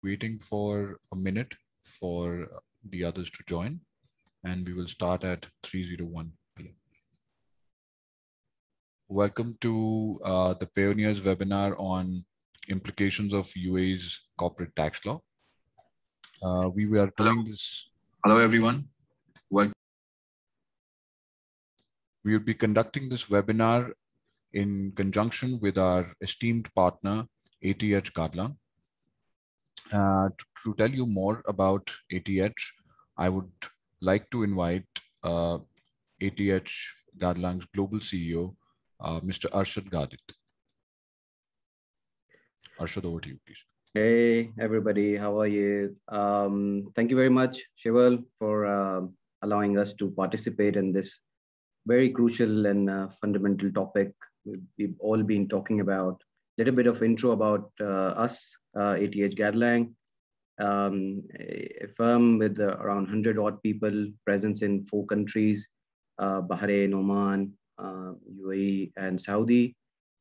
waiting for a minute for the others to join, and we will start at 3:01 p.m. Welcome to the Payoneer's webinar on implications of UAE's corporate tax law. We were doing this. Hello, everyone. Welcome. We will be conducting this webinar in conjunction with our esteemed partner, ATH Gadlang. To tell you more about ATH, I would like to invite ATH Gadlang's global CEO, Mr. Arshad Gadit. Arshad, over to you, please. Hey, everybody. How are you? Thank you very much, Shival, for allowing us to participate in this very crucial and fundamental topic we've all been talking about. A little bit of intro about us, ATH Gadlang, a firm with around 100 odd people, presence in 4 countries, Bahrain, Oman, UAE, and Saudi.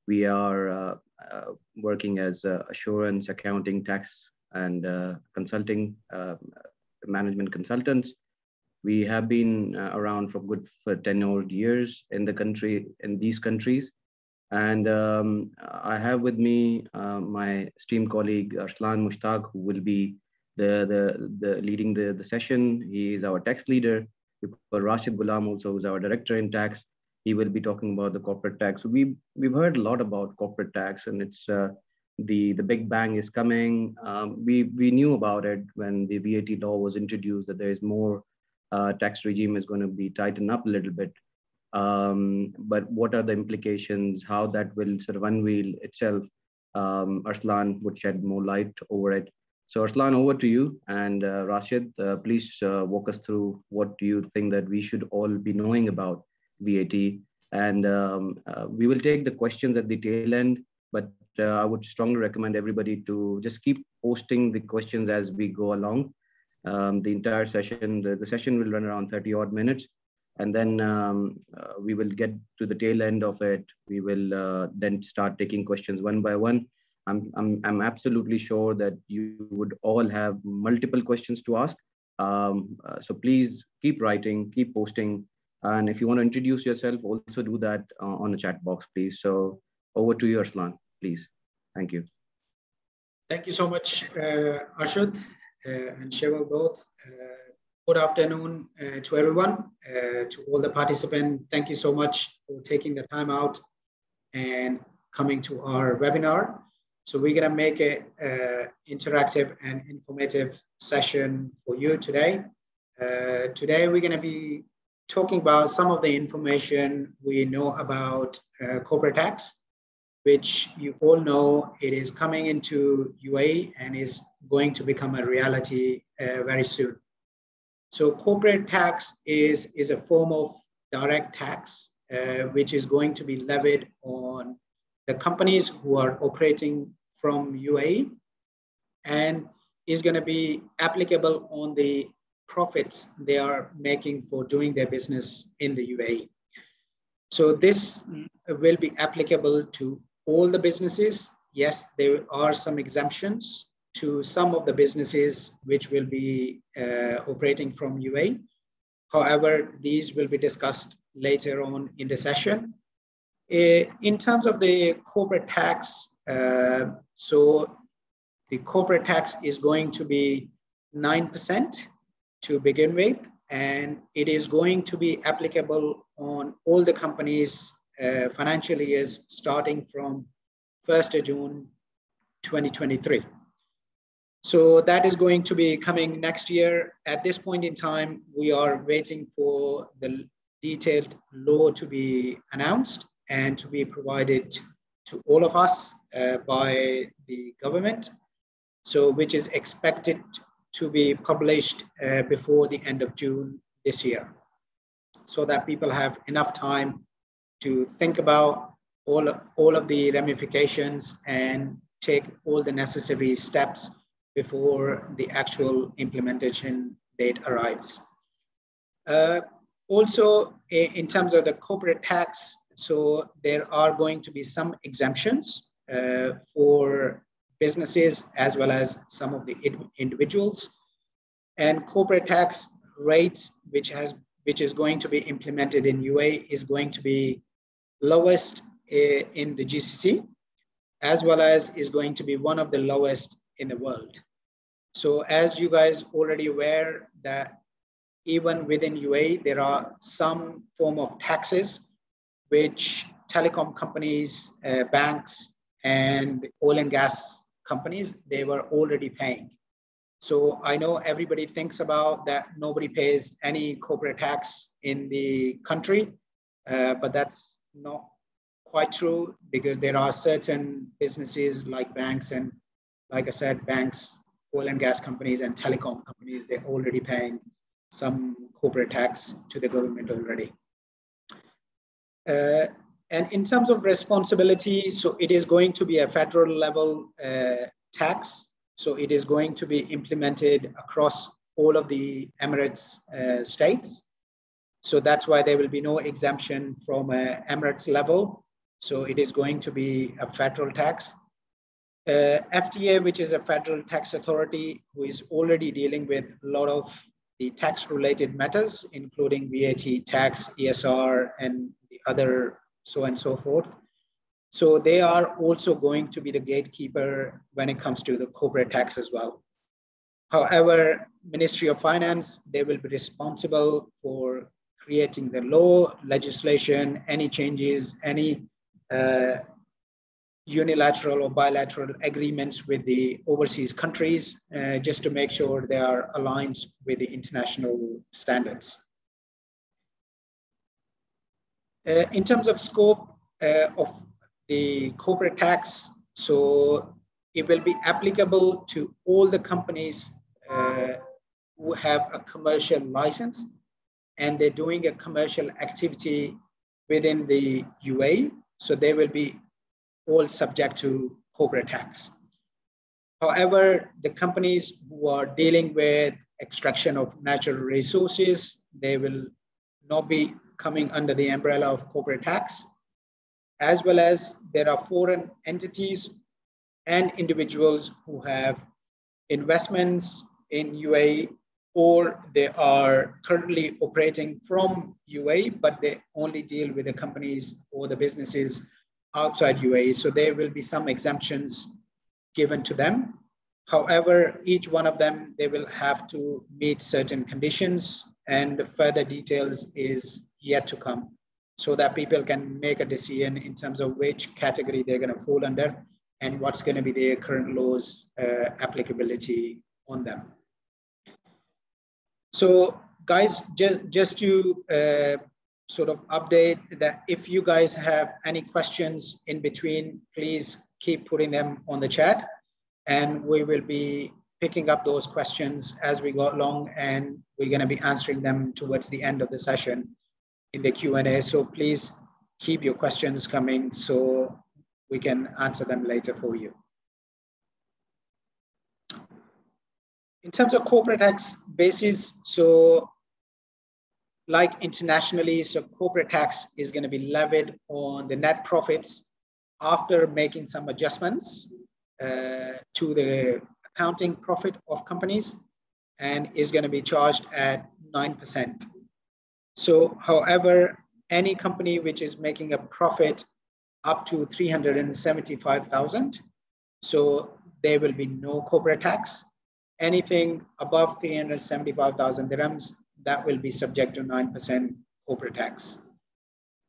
We are working as assurance, accounting, tax, and consulting management consultants. We have been around for 10 odd years in these countries. And I have with me my esteemed colleague, Arslan Mushtaq, who will be leading the session. He is our tax leader. We've got Rashid Ghulam also, who's our director in tax. He will be talking about the corporate tax. So we've heard a lot about corporate tax, and it's the big bang is coming. We knew about it when the VAT law was introduced, that there is more tax regime is going to be tightened up a little bit. But what are the implications, how that will sort of unveil itself? Arslan would shed more light over it. So Arslan, over to you. And Rashid, please walk us through what do you think that we should all be knowing about VAT. And we will take the questions at the tail end, but I would strongly recommend everybody to just keep posting the questions as we go along. The entire session, the session will run around 30 odd minutes. And then we will get to the tail end of it. We will then start taking questions one by one. I'm absolutely sure that you would all have multiple questions to ask. So please keep writing, keep posting. And if you want to introduce yourself, also do that on the chat box, please. So over to you, Arslan, please. Thank you. Thank you so much, Arshad and Shival both. Good afternoon to everyone, to all the participants. Thank you so much for taking the time out and coming to our webinar. So we're going to make it interactive and informative session for you today. Today, we're going to be talking about some of the information we know about corporate tax, which you all know it is coming into UAE and is going to become a reality very soon. So corporate tax is a form of direct tax, which is going to be levied on the companies who are operating from UAE and is going to be applicable on the profits they are making for doing their business in the UAE. So this will be applicable to all the businesses. Yes, there are some exemptions to some of the businesses which will be operating from UAE. However, these will be discussed later on in the session. In terms of the corporate tax, so the corporate tax is going to be 9% to begin with, and it is going to be applicable on all the companies financial years starting from 1st of June 2023. So that is going to be coming next year. At this point in time, we are waiting for the detailed law to be announced and to be provided to all of us by the government, so which is expected to be published before the end of June this year, so that people have enough time to think about all of the ramifications and take all the necessary steps before the actual implementation date arrives. Also, in terms of the corporate tax, so there are going to be some exemptions for businesses as well as some of the individuals. And corporate tax rate, which is going to be implemented in UAE, is going to be lowest in the GCC, as well as is going to be one of the lowest in the world. So as you guys already aware that even within UAE, there are some form of taxes which telecom companies, banks, and oil and gas companies, they were already paying. So I know everybody thinks about that nobody pays any corporate tax in the country, but that's not quite true, because there are certain businesses like banks and, like I said, banks, oil and gas companies, and telecom companies, they're already paying some corporate tax to the government already. And in terms of responsibility, so it is going to be a federal level tax. So it is going to be implemented across all of the Emirates states. So that's why there will be no exemption from Emirates level. So it is going to be a federal tax. FTA, which is a federal tax authority, who is already dealing with a lot of the tax-related matters, including VAT tax, ESR, and the other so and so forth. So they are also going to be the gatekeeper when it comes to the corporate tax as well. However, Ministry of Finance, they will be responsible for creating the law, legislation, any changes, any unilateral or bilateral agreements with the overseas countries, just to make sure they are aligned with the international standards. In terms of scope of the corporate tax, so it will be applicable to all the companies who have a commercial license and they're doing a commercial activity within the UAE. So they will be all subject to corporate tax. However, the companies who are dealing with extraction of natural resources, they will not be coming under the umbrella of corporate tax, as well as there are foreign entities and individuals who have investments in UAE, or they are currently operating from UAE, but they only deal with the companies or the businesses outside UAE. So there will be some exemptions given to them. However, each one of them, they will have to meet certain conditions, and the further details is yet to come, so that people can make a decision in terms of which category they're going to fall under and what's going to be their current laws applicability on them. So guys, just to sort of update that if you guys have any questions in between, please keep putting them on the chat, and we will be picking up those questions as we go along, and we're going to be answering them towards the end of the session in the Q&A. So please keep your questions coming so we can answer them later for you. In terms of corporate tax basis, so like internationally, so corporate tax is going to be levied on the net profits after making some adjustments to the accounting profit of companies, and is going to be charged at 9%. So, however, any company which is making a profit up to 375,000, so there will be no corporate tax. Anything above 375,000 dirhams, that will be subject to 9% corporate tax.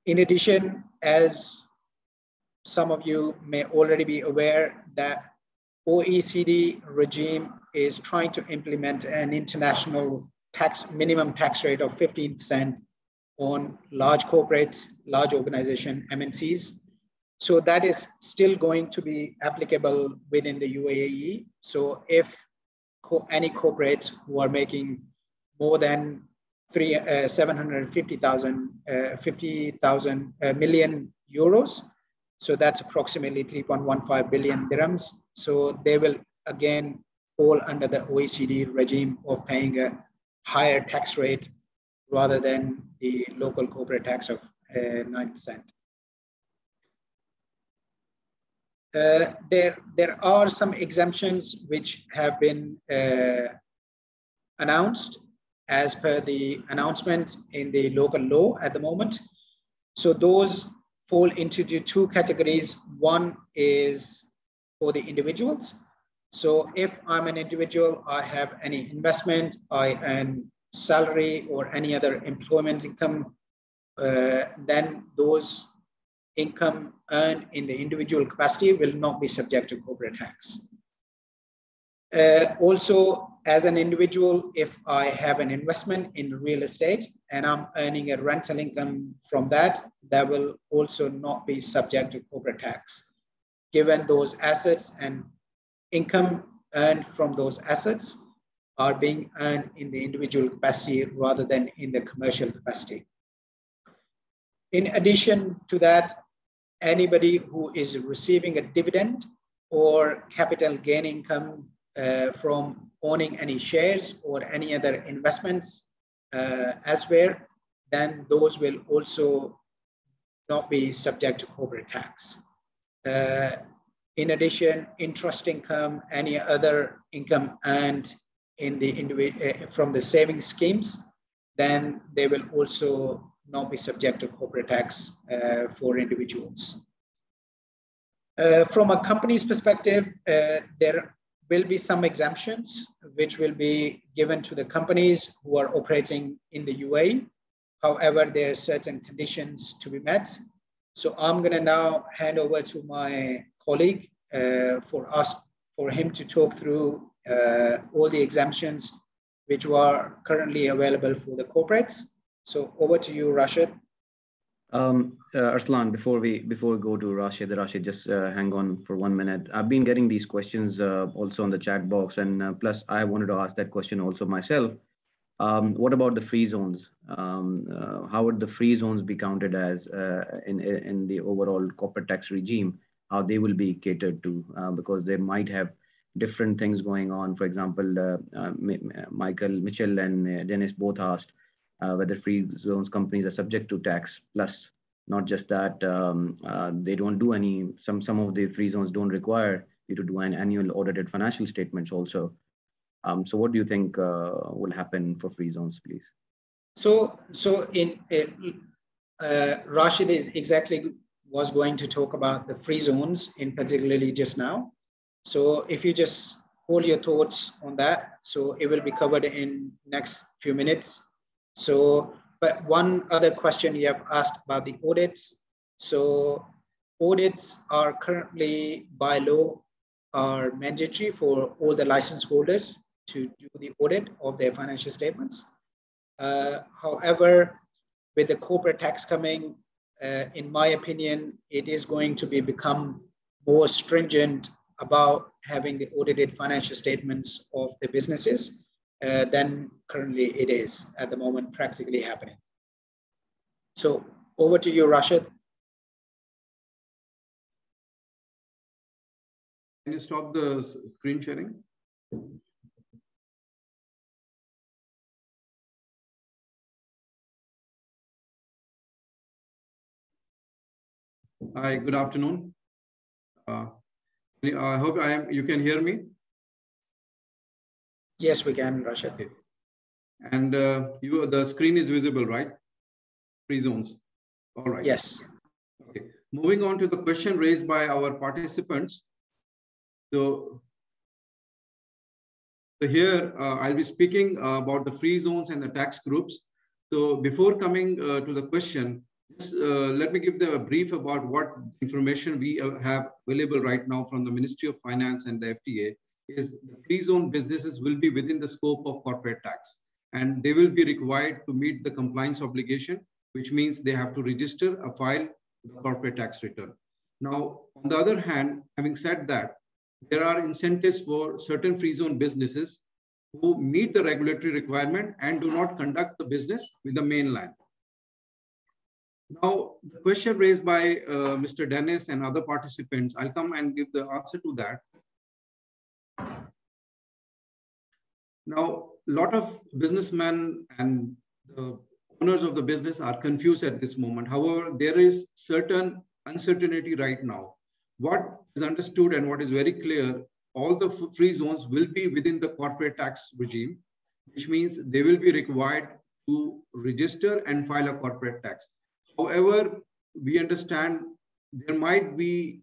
In addition, as some of you may already be aware, that OECD regime is trying to implement an international minimum tax rate of 15% on large corporates, large organization, MNCs. So that is still going to be applicable within the UAE. So if any corporates who are making more than 50,000 million euros, so that's approximately 3.15 billion dirhams. So they will again fall under the OECD regime of paying a higher tax rate rather than the local corporate tax of 9%. There are some exemptions which have been announced as per the announcement in the local law at the moment. So those fall into the two categories. One is for the individuals. So if I'm an individual, I have any investment, I earn salary or any other employment income, then those income earned in the individual capacity will not be subject to corporate tax. Also, as an individual, if I have an investment in real estate and I'm earning a rental income from that, that will also not be subject to corporate tax, given those assets and income earned from those assets are being earned in the individual capacity rather than in the commercial capacity. In addition to that, anybody who is receiving a dividend or capital gain income from owning any shares or any other investments elsewhere, then those will also not be subject to corporate tax. In addition, interest income, any other income earned in the from the savings schemes, then they will also not be subject to corporate tax for individuals. From a company's perspective, there will be some exemptions which will be given to the companies who are operating in the UAE. However, there are certain conditions to be met. So I'm going to now hand over to my colleague for him to talk through all the exemptions which are currently available for the corporates. So over to you, Rashid. Arslan, before we go to Rashid, just hang on for 1 minute. I've been getting these questions also on the chat box, and plus I wanted to ask that question also myself. What about the free zones? How would the free zones be counted as in the overall corporate tax regime? How they will be catered to? Because they might have different things going on. For example, Mitchell and Dennis both asked whether free zones companies are subject to tax. Plus, not just that, they don't do any. Some of the free zones don't require you to do an annual audited financial statements also. So what do you think will happen for free zones, please? So Rashid is exactly was going to talk about the free zones in particularly just now. So if you just hold your thoughts on that, so it will be covered in next few minutes. So, but one other question you have asked about the audits. So audits are currently by law are mandatory for all the license holders to do the audit of their financial statements. However, with the corporate tax coming, in my opinion, it is going to become more stringent about having the audited financial statements of the businesses than currently it is at the moment practically happening. So over to you, Rashid. Can you stop the screen sharing? Hi, good afternoon. I hope you can hear me. Yes, we can, Rashid. Okay. And the screen is visible, right? Free zones. All right. Yes. Okay. Moving on to the question raised by our participants. So here I'll be speaking about the free zones and the tax groups. So before coming to the question, let me give them a brief about what information we have available right now from the Ministry of Finance and the FTA. Is the free zone businesses will be within the scope of corporate tax, and they will be required to meet the compliance obligation, which means they have to register a file the corporate tax return. Now, on the other hand, having said that, there are incentives for certain free zone businesses who meet the regulatory requirement and do not conduct the business with the mainland. Now, the question raised by Mr. Dennis and other participants, I'll come and give the answer to that. Now, a lot of businessmen and the owners of the business are confused at this moment. However, there is certain uncertainty right now. what is understood and what is very clear, all the free zones will be within the corporate tax regime, which means they will be required to register and file a corporate tax. However, we understand there might be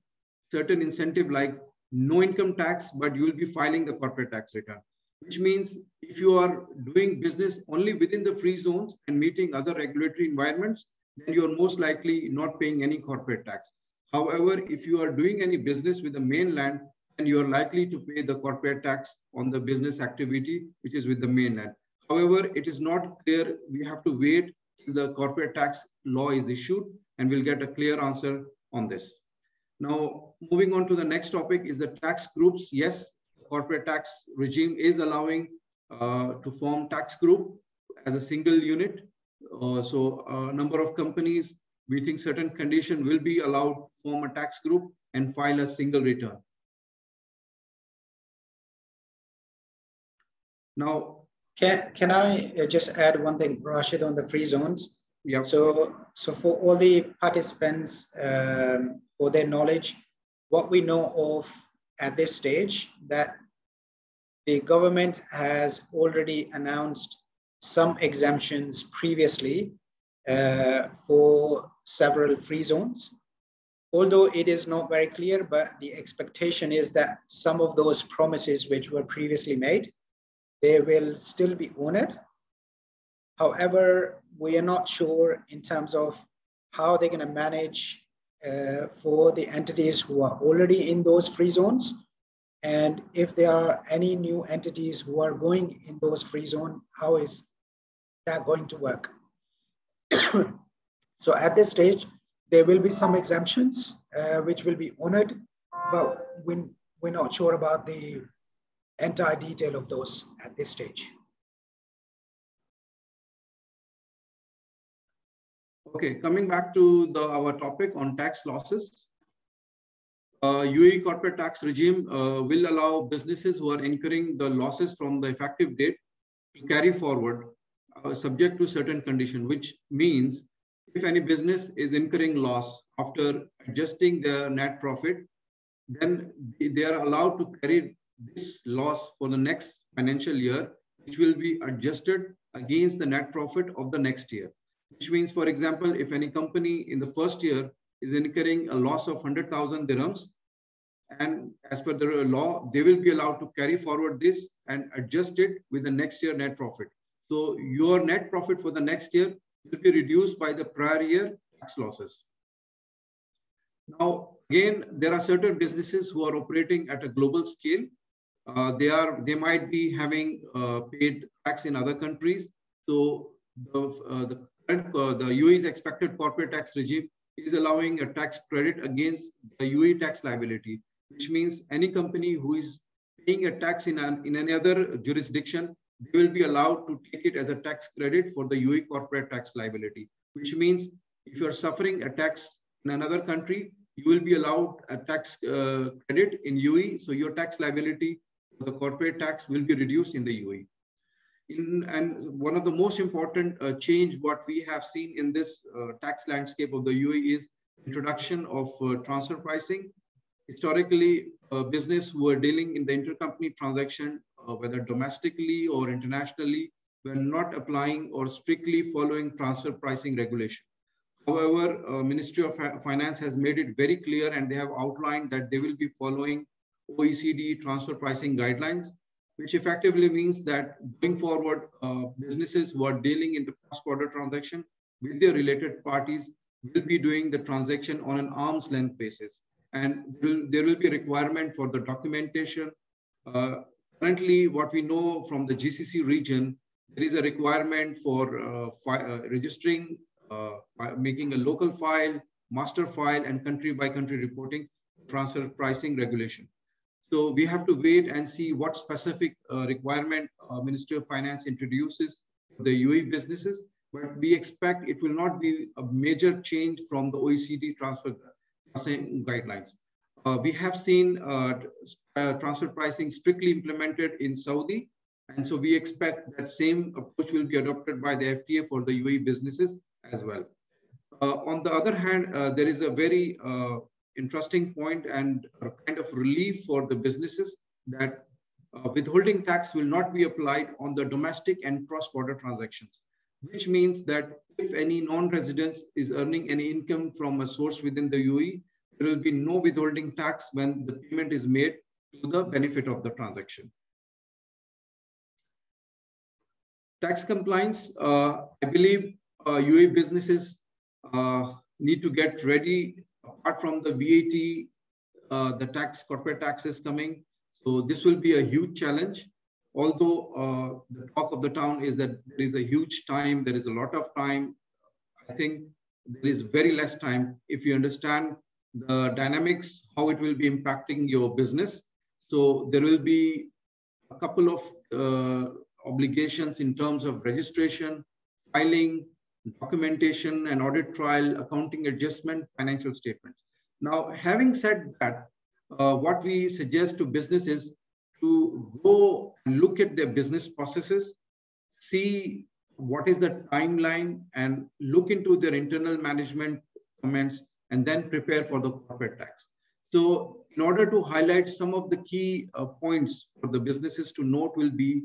certain incentive like no income tax, but you will be filing the corporate tax return, which means if you are doing business only within the free zones and meeting other regulatory environments, then you are most likely not paying any corporate tax. However, if you are doing any business with the mainland, then you are likely to pay the corporate tax on the business activity, which is with the mainland. However, it is not clear. We have to wait till the corporate tax law is issued, and we'll get a clear answer on this. Now, moving on to the next topic is the tax groups. Yes, the corporate tax regime is allowing to form tax group as a single unit. So a number of companies meeting certain condition will be allowed to form a tax group and file a single return. Now, can I just add one thing, Rashid, on the free zones? Yeah. So for all the participants, for their knowledge, what we know of at this stage, that the government has already announced some exemptions previously for several free zones. Although it is not very clear, but the expectation is that some of those promises which were previously made, they will still be honored. However, we are not sure in terms of how they're going to manage for the entities who are already in those free zones, and if there are any new entities who are going in those free zones, how is that going to work? So at this stage, there will be some exemptions which will be honored, but we're not sure about the entire detail of those at this stage. Okay, coming back to our topic on tax losses. UAE corporate tax regime will allow businesses who are incurring the losses from the effective date to carry forward subject to certain condition, which means if any business is incurring loss after adjusting their net profit, then they are allowed to carry this loss for the next financial year, which will be adjusted against the net profit of the next year. Which means, for example, if any company in the first year is incurring a loss of 100,000 dirhams, and as per the law, they will be allowed to carry forward this and adjust it with the next year net profit. So your net profit for the next year will be reduced by the prior year tax losses. Now, again, there are certain businesses who are operating at a global scale. They might be having paid tax in other countries. So the UAE's expected corporate tax regime is allowing a tax credit against the UAE tax liability, which means any company who is paying a tax in any other jurisdiction, they will be allowed to take it as a tax credit for the UAE corporate tax liability, which means if you're suffering a tax in another country, you will be allowed a tax credit in UAE. So your tax liability for the corporate tax will be reduced in the UAE. And one of the most important change what we have seen in this tax landscape of the UAE is introduction of transfer pricing. Historically, business who are dealing in the intercompany transaction, whether domestically or internationally, were not applying or strictly following transfer pricing regulation. However, Ministry of Finance has made it very clear, and they have outlined that they will be following OECD transfer pricing guidelines, which effectively means that going forward, businesses who are dealing in the cross-border transaction with their related parties will be doing the transaction on an arm's length basis. And there will be a requirement for the documentation. Currently, what we know from the GCC region, there is a requirement for registering, making a local file, master file, and country-by-country reporting transfer pricing regulation. So we have to wait and see what specific requirement Ministry of Finance introduces for the UAE businesses. But we expect it will not be a major change from the OECD transfer pricing guidelines. We have seen transfer pricing strictly implemented in Saudi. And so we expect that same approach will be adopted by the FTA for the UAE businesses as well. On the other hand, there is a very interesting point and a kind of relief for the businesses that withholding tax will not be applied on the domestic and cross-border transactions, which means that if any non-resident is earning any income from a source within the UAE, there will be no withholding tax when the payment is made to the benefit of the transaction. Tax compliance, I believe UAE businesses need to get ready. Apart from the VAT, the corporate tax is coming. So this will be a huge challenge. Although the talk of the town is that there is a huge time, there is a lot of time. I think there is very less time if you understand the dynamics, how it will be impacting your business. So there will be a couple of obligations in terms of registration, filing, documentation, and audit trail, accounting adjustment, financial statements. Now, having said that, what we suggest to businesses to go and look at their business processes, see what is the timeline, and look into their internal management comments, and then prepare for the corporate tax. So in order to highlight some of the key points for the businesses to note will be,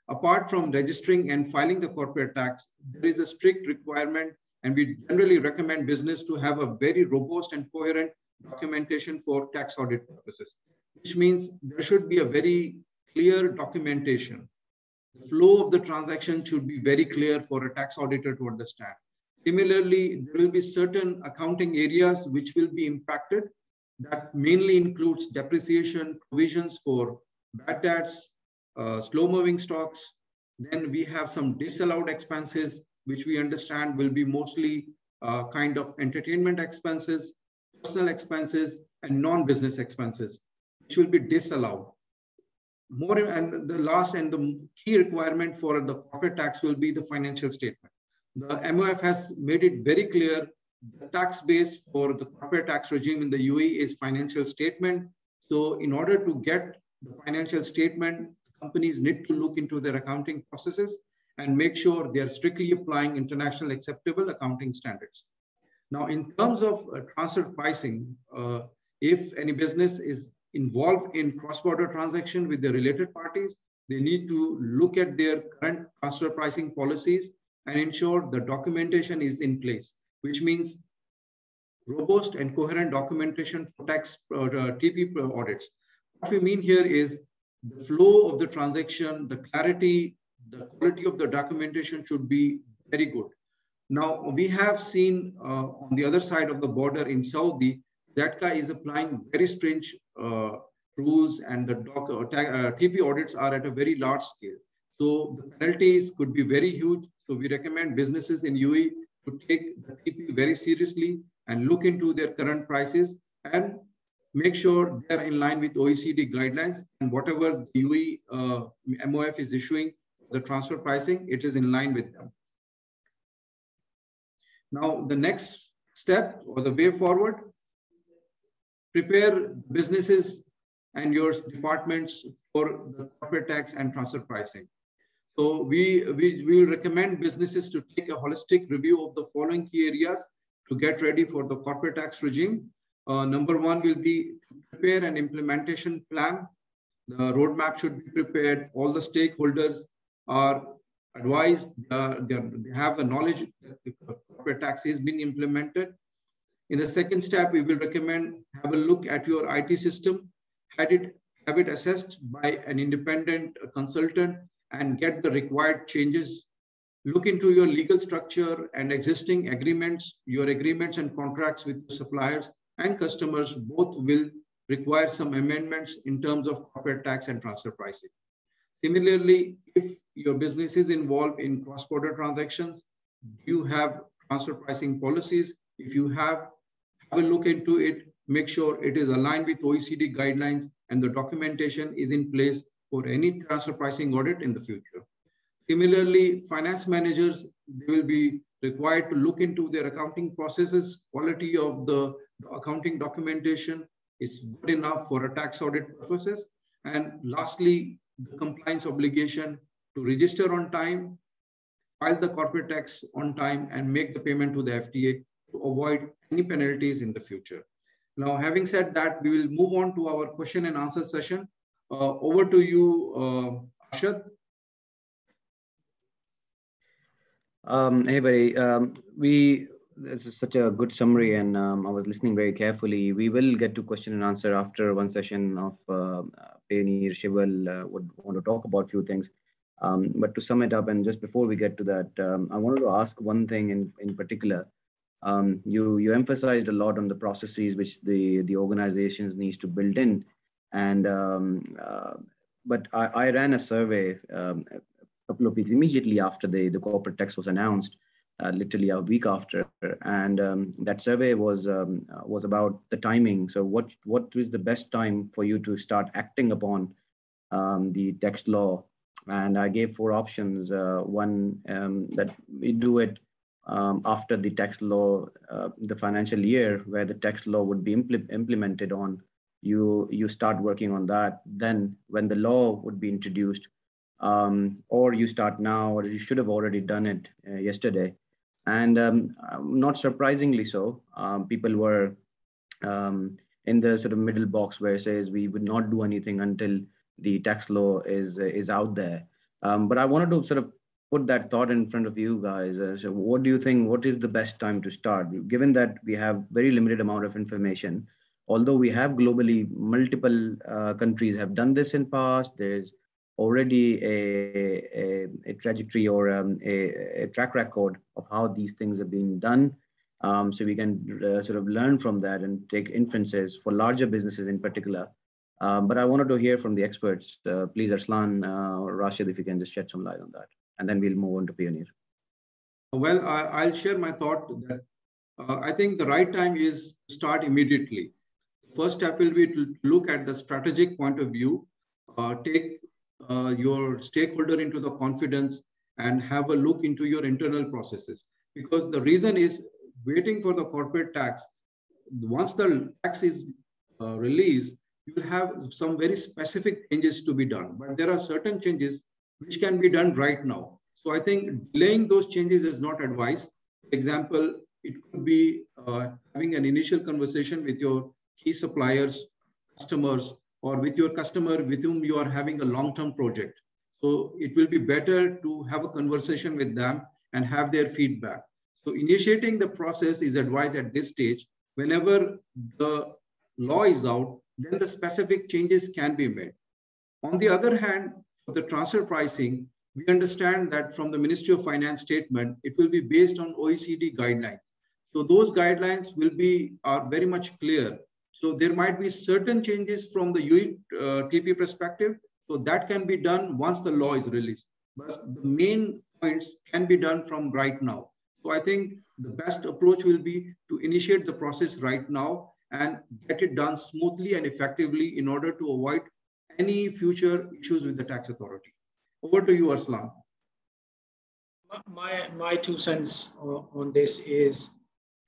apart from registering and filing the corporate tax, there is a strict requirement, and we generally recommend business to have a very robust and coherent documentation for tax audit purposes, which means there should be a very clear documentation. The flow of the transaction should be very clear for a tax auditor to understand. Similarly, there will be certain accounting areas which will be impacted. That mainly includes depreciation, provisions for bad debts, slow-moving stocks. Then we have some disallowed expenses, which we understand will be mostly kind of entertainment expenses, personal expenses, and non-business expenses, which will be disallowed. More, and the last and the key requirement for the corporate tax will be the financial statement. The MOF has made it very clear the tax base for the corporate tax regime in the UAE is financial statement. So in order to get the financial statement, companies need to look into their accounting processes and make sure they are strictly applying international acceptable accounting standards. Now, in terms of transfer pricing, if any business is involved in cross-border transaction with the related parties, they need to look at their current transfer pricing policies and ensure the documentation is in place, which means robust and coherent documentation for tax TP audits. What we mean here is the flow of the transaction, the clarity, the quality of the documentation should be very good. Now, we have seen on the other side of the border in Saudi, ZATCA is applying very strange rules, and the TP audits are at a very large scale. So the penalties could be very huge. So we recommend businesses in UAE to take the TP very seriously and look into their current prices and make sure they're in line with OECD guidelines, and whatever the UAE MOF is issuing, the transfer pricing, it is in line with them. Now, the next step or the way forward, prepare businesses and your departments for the corporate tax and transfer pricing. So we will recommend businesses to take a holistic review of the following key areas to get ready for the corporate tax regime. Number one will be prepare an implementation plan. The roadmap should be prepared. All the stakeholders are advised, they have the knowledge that the corporate tax is being implemented. In the second step, we will recommend have a look at your IT system, have it assessed by an independent consultant and get the required changes. Look into your legal structure and existing agreements. Your agreements and contracts with suppliers and customers both will require some amendments in terms of corporate tax and transfer pricing. Similarly, if your business is involved in cross-border transactions, you have transfer pricing policies. If you have a look into it, make sure it is aligned with OECD guidelines and the documentation is in place for any transfer pricing audit in the future. Similarly, finance managers, they will be required to look into their accounting processes, quality of the accounting documentation. It's good enough for a tax audit purposes. And lastly, the compliance obligation to register on time, file the corporate tax on time, and make the payment to the FTA to avoid any penalties in the future. Now, having said that, we will move on to our question and answer session. Over to you, Arshad. Hey, buddy. This is such a good summary, and I was listening very carefully. We will get to question and answer after one session of Payoneer. Shival would want to talk about a few things. But to sum it up, and just before we get to that, I wanted to ask one thing in particular. You emphasized a lot on the processes which the organizations needs to build in, and but I ran a survey a couple of weeks immediately after the corporate tax was announced, literally a week after, and that survey was about the timing. So what is the best time for you to start acting upon the tax law? And I gave 4 options. One, that we do it after the tax law, the financial year where the tax law would be implemented on. You start working on that. Then when the law would be introduced, or you start now, or you should have already done it yesterday. And not surprisingly so, people were in the sort of middle box where it says we would not do anything until the tax law is out there. But I wanted to sort of put that thought in front of you guys. So what do you think? What is the best time to start? Given that we have very limited amount of information, although we have globally multiple countries have done this in past, there's already a trajectory or a track record of how these things are being done. So we can sort of learn from that and take inferences for larger businesses in particular. But I wanted to hear from the experts. Please, Arslan or Rashid, if you can just shed some light on that. And then we'll move on to Payoneer. Well, I'll share my thought that I think the right time is to start immediately. The first step will be to look at the strategic point of view, take your stakeholder into the confidence and have a look into your internal processes. Because the reason is waiting for the corporate tax. Once the tax is released, you will have some very specific changes to be done. But there are certain changes which can be done right now. So I think delaying those changes is not advised. For example, it could be having an initial conversation with your key suppliers, customers, or with your customer with whom you are having a long-term project. So it will be better to have a conversation with them and have their feedback. So initiating the process is advised at this stage. Whenever the law is out, then the specific changes can be made. On the other hand, for the transfer pricing, we understand that from the Ministry of Finance statement, it will be based on OECD guidelines. So those guidelines are very much clear. So there might be certain changes from the UTP perspective. So that can be done once the law is released. But the main points can be done from right now. So I think the best approach will be to initiate the process right now and get it done smoothly and effectively in order to avoid any future issues with the tax authority. Over to you, Arslan. My 2 cents on this is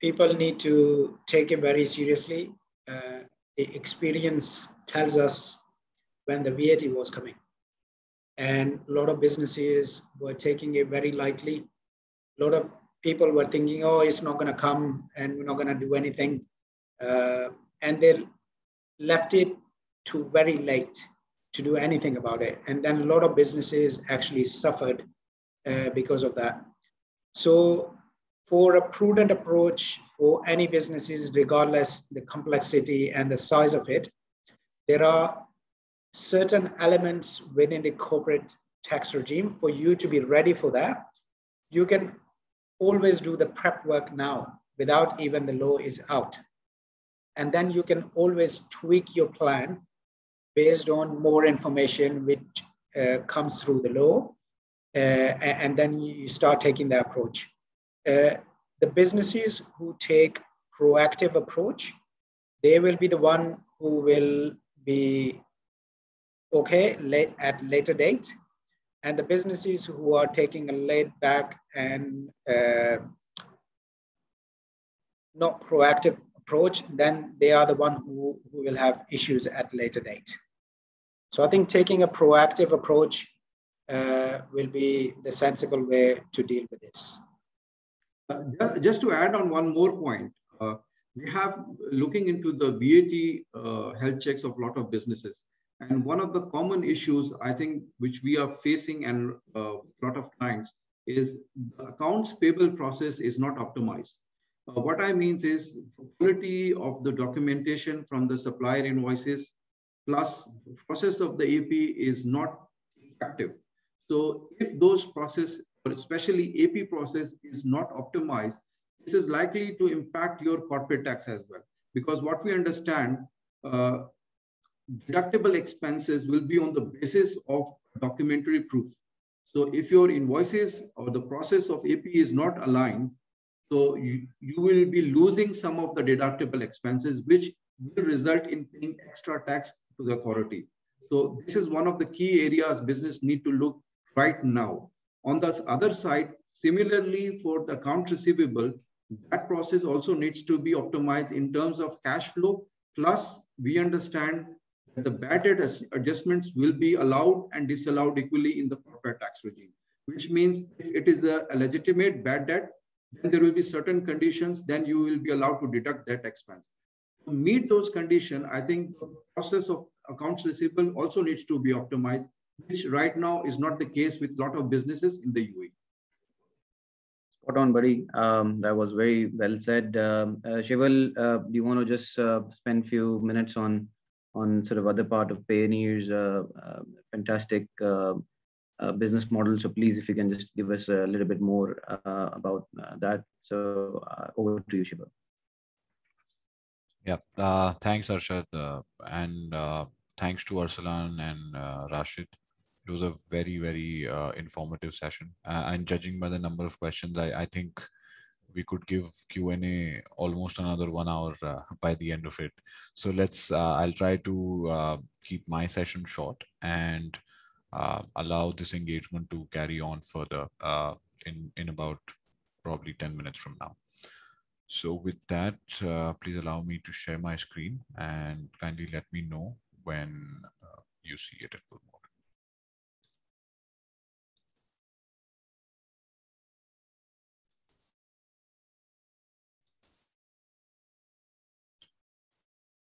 people need to take it very seriously. The experience tells us when the VAT was coming, and a lot of businesses were taking it very lightly. A lot of people were thinking, oh, it's not going to come and we're not going to do anything. And they left it to very late to do anything about it. And then a lot of businesses actually suffered because of that. So for a prudent approach for any businesses, regardless the complexity and the size of it, there are certain elements within the corporate tax regime for you to be ready for that. You can always do the prep work now without even the law is out. And then you can always tweak your plan based on more information which comes through the law. And then you start taking the approach. The businesses who take proactive approach, they will be the one who will be okay at later date. And the businesses who are taking a laid back and not proactive approach, then they are the one who will have issues at later date. So I think taking a proactive approach will be the sensible way to deal with this. Just to add on one more point, we have looking into the VAT health checks of a lot of businesses. And one of the common issues, I think, which we are facing and a lot of clients is the accounts payable process is not optimized. What I mean is the quality of the documentation from the supplier invoices plus the process of the AP is not effective. So if those process, or especially AP process, is not optimized, this is likely to impact your corporate tax as well. Because what we understand, deductible expenses will be on the basis of documentary proof. So if your invoices or the process of AP is not aligned, so you will be losing some of the deductible expenses, which will result in paying extra tax to the authority. So this is one of the key areas business need to look right now. On the other side, similarly for the account receivable, that process also needs to be optimized in terms of cash flow. Plus, we understand that the bad debt adjustments will be allowed and disallowed equally in the corporate tax regime, which means if it is a legitimate bad debt, then there will be certain conditions, then you will be allowed to deduct that expense. To meet those conditions, I think the process of accounts receivable also needs to be optimized, which right now is not the case with a lot of businesses in the UAE. Spot on, buddy. That was very well said. Shival, do you want to just spend a few minutes on sort of other part of Payoneer's fantastic business model? So please, if you can just give us a little bit more about that. So over to you, Shival. Yeah, thanks, Arshad, and thanks to Arsalan and Rashid. It was a very, very informative session. And judging by the number of questions, I think we could give Q&A almost another 1 hour by the end of it. So let's, I'll try to keep my session short and allow this engagement to carry on further in about probably 10 minutes from now. So with that, please allow me to share my screen and kindly let me know when you see it in full mode.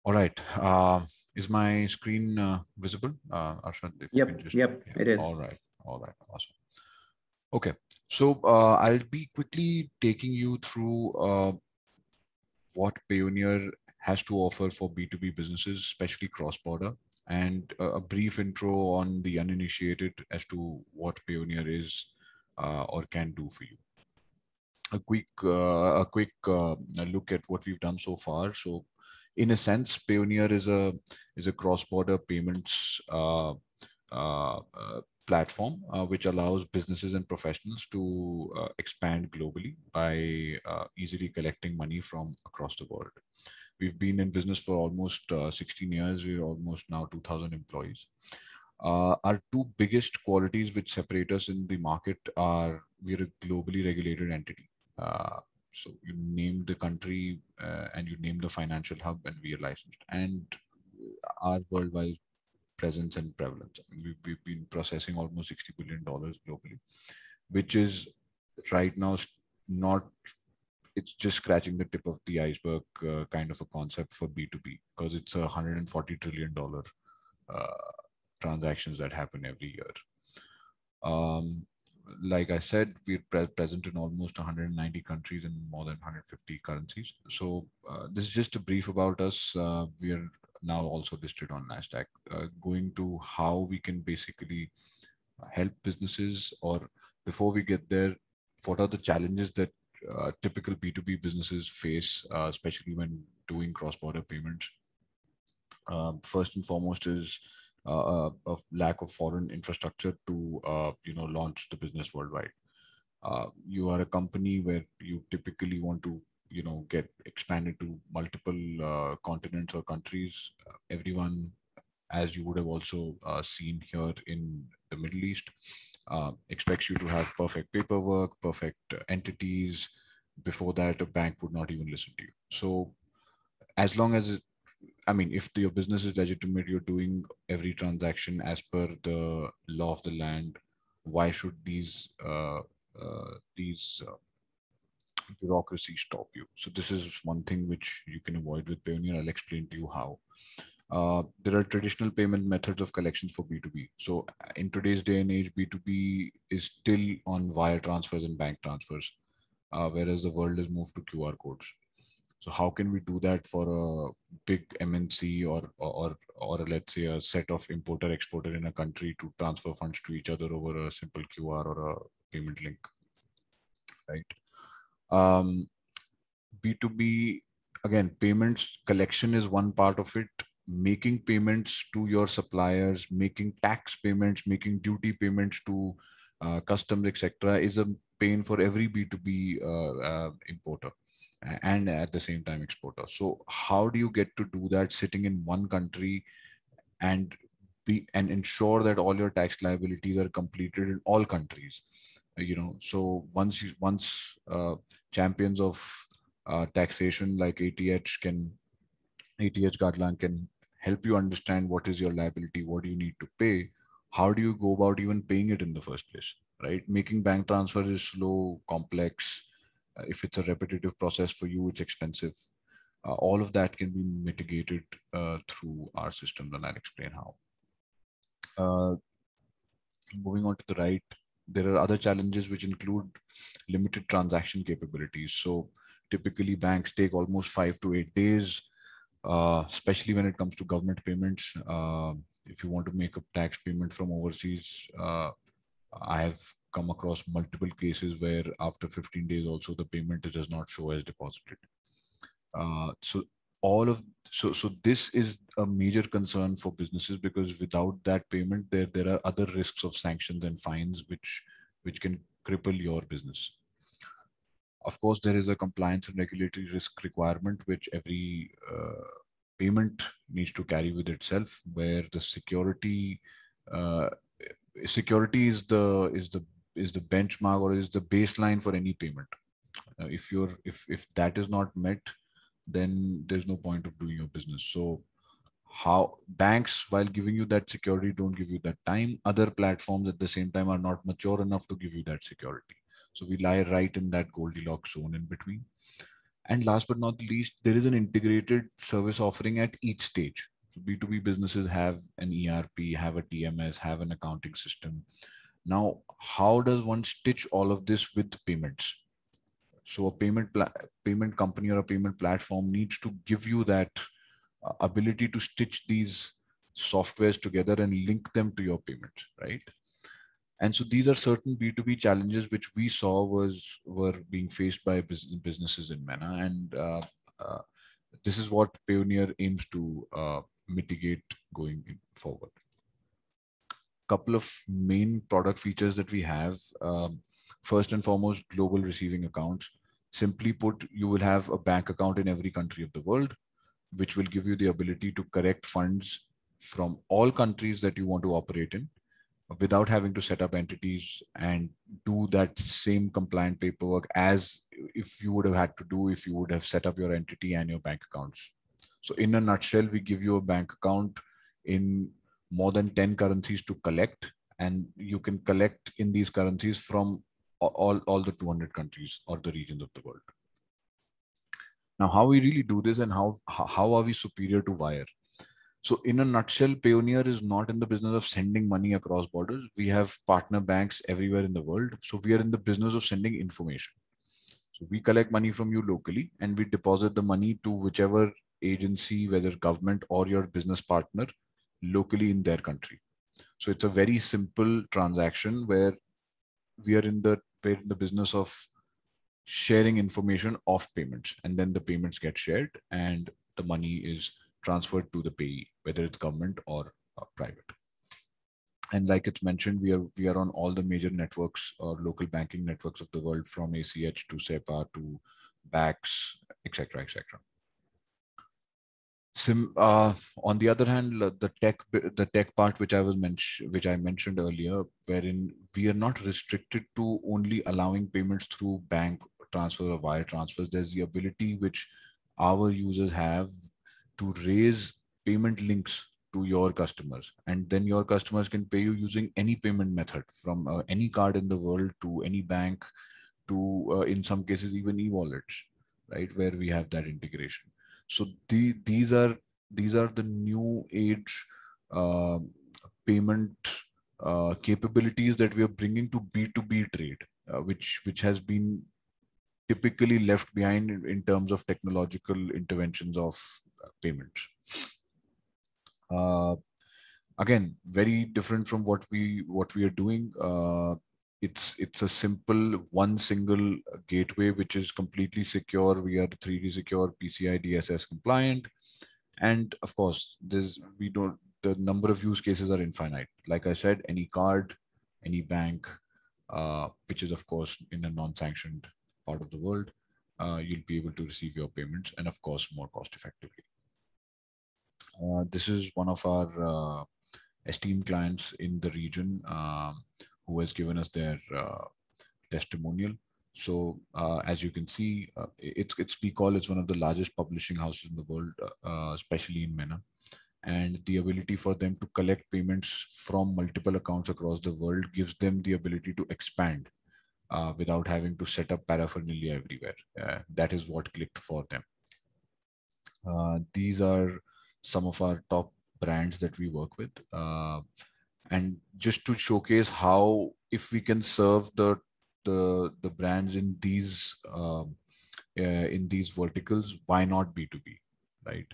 All right. Is my screen visible, Arshad? If Yep. you can just, yep. It is. All right. All right. Awesome. Okay. So I'll be quickly taking you through what Payoneer has to offer for B2B businesses, especially cross-border, and a brief intro on the uninitiated as to what Payoneer is or can do for you. A quick look at what we've done so far. So, in a sense, Payoneer is a cross-border payments platform which allows businesses and professionals to expand globally by easily collecting money from across the world. We've been in business for almost 16 years. We're almost now 2,000 employees. Our two biggest qualities which separate us in the market are we're a globally regulated entity. So you name the country and you name the financial hub and we are licensed. And our worldwide presence and prevalence. We've been processing almost $60 billion globally, which is right now not, it's just scratching the tip of the iceberg kind of a concept for B2B, because it's $140 trillion transactions that happen every year. Like I said, we're present in almost 190 countries and more than 150 currencies. So this is just a brief about us. We are now also listed on NASDAQ. Going to how we can basically help businesses, or before we get there, what are the challenges that typical B2B businesses face, especially when doing cross-border payments. First and foremost is a lack of foreign infrastructure to launch the business worldwide. You are a company where you typically want to get expanded to multiple continents or countries. Everyone, as you would have also seen here in the Middle East, expects you to have perfect paperwork, perfect entities. Before that, a bank would not even listen to you. So as long as if your business is legitimate, you're doing every transaction as per the law of the land, why should these bureaucracy stop you. So this is one thing which you can avoid with Payoneer. I'll explain to you how. There are traditional payment methods of collections for B2B. So in today's day and age, B2B is still on wire transfers and bank transfers, whereas the world has moved to QR codes. So how can we do that for a big MNC or let's say a set of importer exporter in a country to transfer funds to each other over a simple QR or a payment link, right? B2B, again, payments collection is one part of it. Making payments to your suppliers, making tax payments, making duty payments to customs, etc., is a pain for every B2B importer and at the same time exporter. So how do you get to do that sitting in one country and ensure that all your tax liabilities are completed in all countries? So once champions of taxation like ATH Gadlang can help you understand what is your liability, what do you need to pay, how do you go about even paying it in the first place, right? Making bank transfers is slow, complex. If it's a repetitive process for you, it's expensive. All of that can be mitigated through our system, and I'll explain how. Moving on to the right, there are other challenges which include limited transaction capabilities. So typically banks take almost 5 to 8 days, especially when it comes to government payments. If you want to make a tax payment from overseas, I have come across multiple cases where after 15 days also the payment does not show as deposited. So this is a major concern for businesses, because without that payment, there are other risks of sanctions and fines which can cripple your business. Of course, there is a compliance and regulatory risk requirement which every payment needs to carry with itself, where the security is the benchmark or is the baseline for any payment. If that is not met, then there's no point of doing your business. So how banks, while giving you that security, don't give you that time. Other platforms at the same time are not mature enough to give you that security. So we lie right in that Goldilocks zone in between. And last but not least, there is an integrated service offering at each stage. So B2B businesses have an ERP, have a TMS, have an accounting system. Now, how does one stitch all of this with payments? So a payment company or a payment platform needs to give you that ability to stitch these softwares together and link them to your payments, right? And so these are certain B2B challenges which we saw were being faced by businesses in MENA, and this is what Payoneer aims to mitigate going forward. Couple of main product features that we have. First and foremost, global receiving accounts. Simply put, you will have a bank account in every country of the world, which will give you the ability to correct funds from all countries that you want to operate in without having to set up entities and do that same compliant paperwork as if you would have had to do if you would have set up your entity and your bank accounts. So in a nutshell, we give you a bank account in more than 10 currencies to collect, and you can collect in these currencies from all the 200 countries or the regions of the world. Now, how we really do this and how are we superior to wire? So in a nutshell, Payoneer is not in the business of sending money across borders. We have partner banks everywhere in the world. So we are in the business of sending information. So we collect money from you locally and we deposit the money to whichever agency, whether government or your business partner, locally in their country. So it's a very simple transaction where we're in the business of sharing information of payments, and then the payments get shared and the money is transferred to the payee, whether it's government or private. And like it's mentioned, we are on all the major networks or local banking networks of the world, from ACH to SEPA to BACS, etc., etc. On the other hand, the tech part, which I mentioned earlier, wherein we are not restricted to only allowing payments through bank transfer or wire transfers. There's the ability which our users have to raise payment links to your customers, and then your customers can pay you using any payment method, from any card in the world to any bank to, in some cases, even e-wallets, right, where we have that integration. So these are the new age payment capabilities that we are bringing to B2B trade, which has been typically left behind in terms of technological interventions of payments. Again, very different from what we are doing. It's a simple one single gateway which is completely secure. We are 3D secure, PCI DSS compliant, and of course, the number of use cases are infinite. Like I said, any card, any bank, which is of course in a non-sanctioned part of the world, you'll be able to receive your payments, and of course more cost effectively. This is one of our esteemed clients in the region who has given us their testimonial. So as you can see, it's Speakall is one of the largest publishing houses in the world, especially in MENA. And the ability for them to collect payments from multiple accounts across the world gives them the ability to expand without having to set up paraphernalia everywhere. That is what clicked for them. These are some of our top brands that we work with. And just to showcase how, if we can serve the brands in these verticals, why not B2B, right?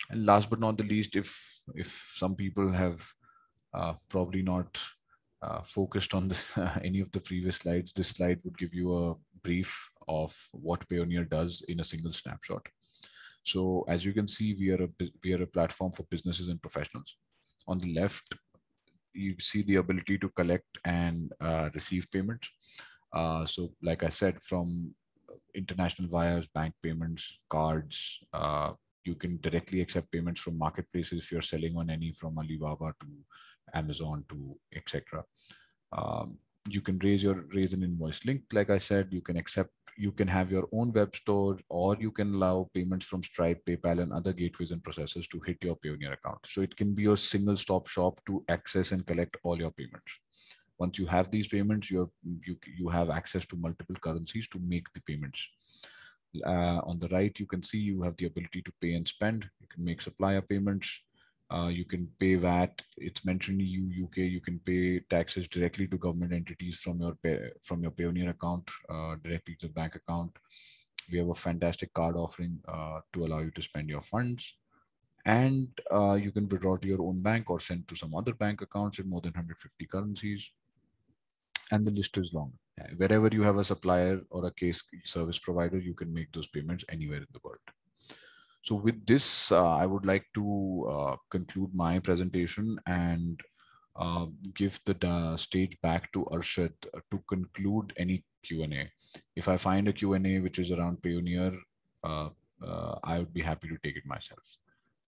And last but not the least, if some people have probably not focused on this any of the previous slides, this slide would give you a brief of what Payoneer does in a single snapshot. So as you can see, we are a platform for businesses and professionals. On the left, you see the ability to collect and receive payments. So like I said, from international wires, bank payments, cards, you can directly accept payments from marketplaces if you're selling on any, from Alibaba to Amazon to etc. You can raise an invoice link. Like I said, you can have your own web store, or you can allow payments from Stripe, PayPal, and other gateways and processors to hit your Payoneer account. So it can be your single stop shop to access and collect all your payments. Once you have these payments, you have access to multiple currencies to make the payments. On the right, you can see you have the ability to pay and spend. You can make supplier payments. You can pay VAT. It's mentioned EU, UK. You can pay taxes directly to government entities from your Payoneer account, directly to the bank account. We have a fantastic card offering to allow you to spend your funds. And you can withdraw to your own bank or send to some other bank accounts in more than 150 currencies. And the list is long. Wherever you have a supplier or a case service provider, you can make those payments anywhere in the world. So with this, I would like to conclude my presentation and give the stage back to Arshad to conclude any Q&A. If I find a Q&A which is around Payoneer, I would be happy to take it myself.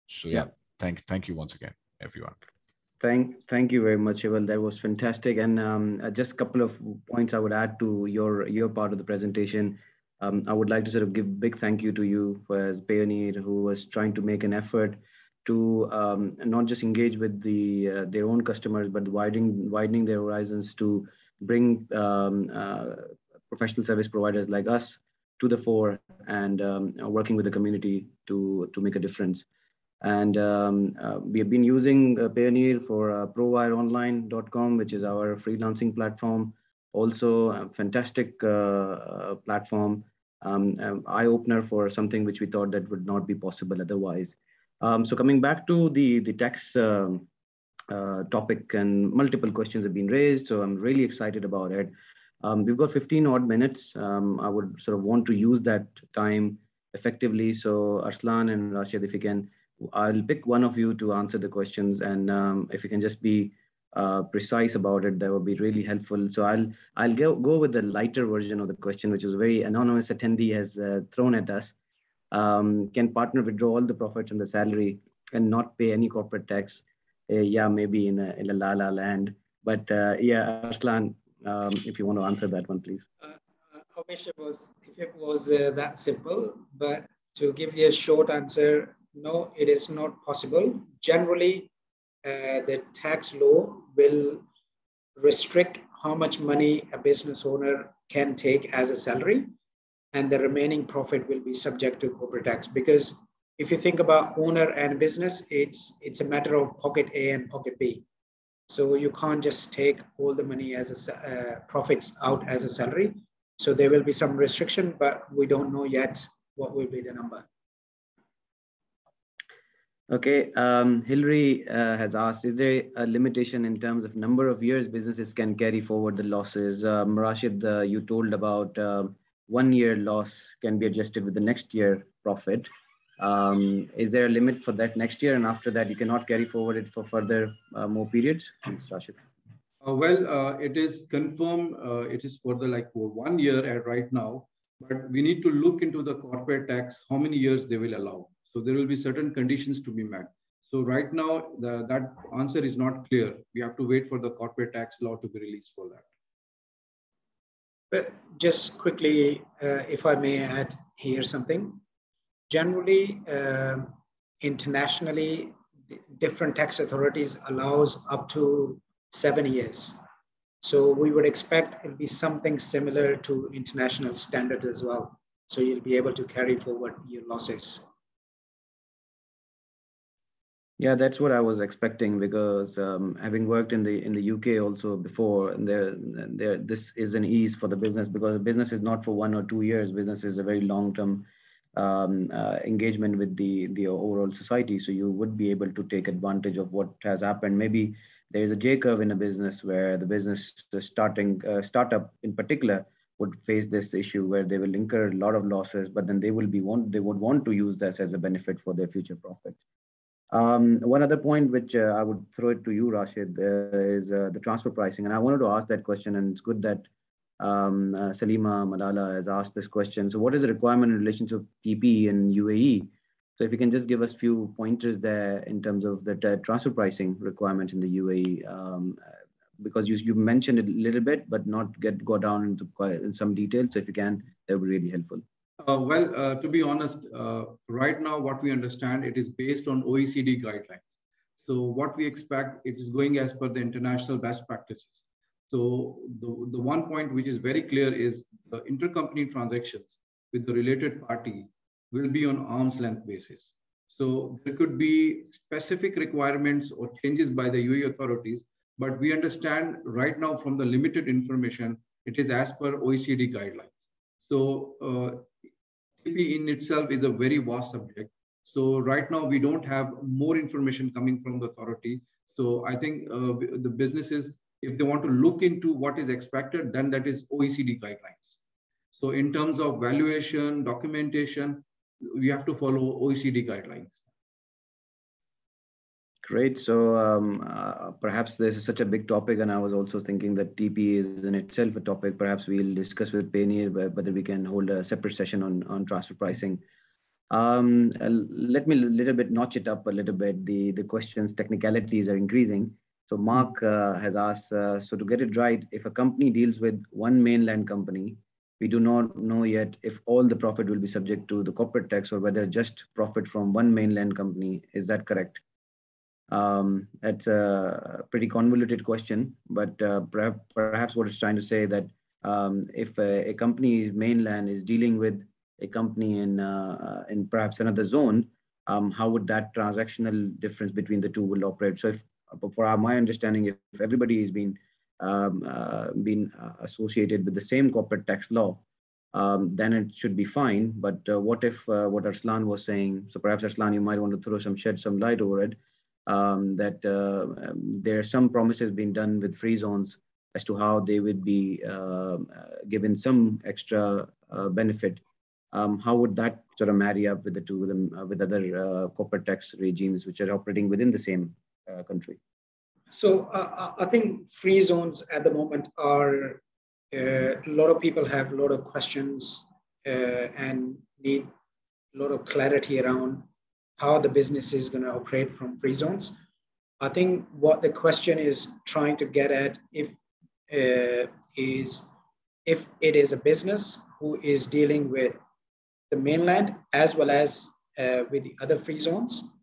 So yeah, thank you once again, everyone. Thank you very much, Eval. That was fantastic. And just a couple of points I would add to your part of the presentation. I would like to sort of give big thank you to you as Payoneer, who was trying to make an effort to not just engage with their own customers, but widening their horizons to bring professional service providers like us to the fore and working with the community to make a difference. And we have been using Payoneer for prowireonline.com, which is our freelancing platform. Also a fantastic platform, eye-opener for something which we thought that would not be possible otherwise. So coming back to the tax topic, and multiple questions have been raised, so I'm really excited about it. We've got 15 odd minutes. I would sort of want to use that time effectively. So Arslan and Rashid, if you can, I'll pick one of you to answer the questions, and if you can just be precise about it, that would be really helpful. So I'll go with the lighter version of the question, which is a very anonymous attendee has thrown at us. Can partner withdraw all the profits and the salary and not pay any corporate tax? Yeah, maybe in a la land. But yeah, Arslan, if you want to answer that one, please. I wish it was that simple, but to give you a short answer, no, it is not possible. Generally, the tax law will restrict how much money a business owner can take as a salary, and the remaining profit will be subject to corporate tax. Because if you think about owner and business, it's a matter of pocket A and pocket B. So you can't just take all the money as profits out as a salary. So there will be some restriction, but we don't know yet what will be the number. Okay, Hillary has asked, is there a limitation in terms of number of years businesses can carry forward the losses? Rashid, you told about 1 year loss can be adjusted with the next year profit. Is there a limit for that next year, and after that you cannot carry forward it for further more periods? Thanks, Rashid. It is confirmed. It is for for 1 year right now, but we need to look into the corporate tax, how many years they will allow. So there will be certain conditions to be met. So right now, that answer is not clear. We have to wait for the corporate tax law to be released for that. But just quickly, if I may add here something. Generally, internationally, different tax authorities allows up to 7 years. So we would expect it'll be something similar to international standards as well. So you'll be able to carry forward your losses. Yeah, that's what I was expecting, because having worked in the UK also before, and this is an ease for the business, because the business is not for 1 or 2 years. Business is a very long-term engagement with the overall society. So you would be able to take advantage of what has happened. Maybe there is a J curve in a business where the business startup in particular would face this issue where they will incur a lot of losses, but then they would want to use this as a benefit for their future profits. One other point which I would throw it to you, Rashid, is the transfer pricing. And I wanted to ask that question, and it's good that Salima Malala has asked this question. So what is the requirement in relation to TP in UAE? So if you can just give us a few pointers there in terms of the transfer pricing requirements in the UAE, because you mentioned it a little bit, but not go down into in some detail. So if you can, that would be really helpful. To be honest, right now, what we understand, it is based on OECD guidelines. So what we expect, it is going as per the international best practices. So the one point which is very clear is the intercompany transactions with the related party will be on arm's length basis. So there could be specific requirements or changes by the UAE authorities, but we understand right now from the limited information, it is as per OECD guidelines. So TP in itself is a very vast subject. So right now we don't have more information coming from the authority. So I think the businesses, if they want to look into what is expected, then that is OECD guidelines. So in terms of valuation, documentation, we have to follow OECD guidelines. Great. So perhaps this is such a big topic, and I was also thinking that TP is in itself a topic. Perhaps we'll discuss with Payoneer whether we can hold a separate session on transfer pricing. Let me a little bit notch it up a little bit. The questions, technicalities are increasing. So Mark has asked, so to get it right, if a company deals with one mainland company, we do not know yet if all the profit will be subject to the corporate tax or whether just profit from one mainland company. Is that correct? That's a pretty convoluted question, but perhaps what it's trying to say that if a company's mainland is dealing with a company in perhaps another zone, how would that transactional difference between the two will operate? So if, for my understanding, if everybody is being associated with the same corporate tax law, then it should be fine. But what if what Arslan was saying? So perhaps Arslan, you might want to shed some light over it. That there are some promises being done with free zones as to how they would be given some extra benefit. How would that sort of marry up with the two of them, with other corporate tax regimes which are operating within the same country? So I think free zones at the moment are, a lot of people have a lot of questions and need a lot of clarity around how the business is going to operate from free zones. I think what the question is trying to get at if it is a business who is dealing with the mainland as well as with the other free zones,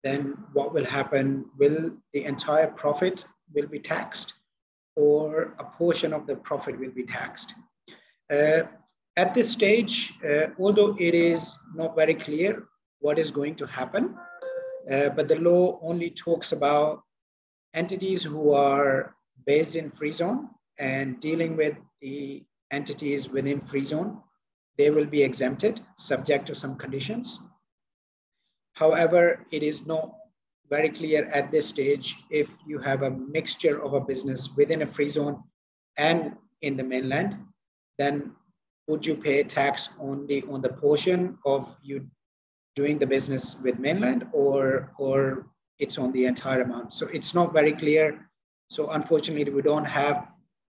then what will happen? Will the entire profit will be taxed, or a portion of the profit will be taxed. At this stage, although it is not very clear what is going to happen, but the law only talks about entities who are based in free zone and dealing with the entities within free zone, they will be exempted subject to some conditions. However, it is not very clear at this stage if you have a mixture of a business within a free zone and in the mainland, then would you pay tax only on the portion of you doing the business with mainland, or it's on the entire amount? So it's not very clear. So unfortunately, we don't have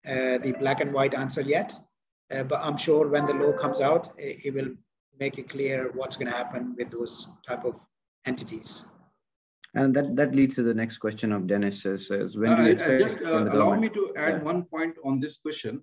the black and white answer yet, but I'm sure when the law comes out, it will make it clear what's going to happen with those type of entities. And that leads to the next question of Dennis. Says when do you expect just allow me to add one point on this question.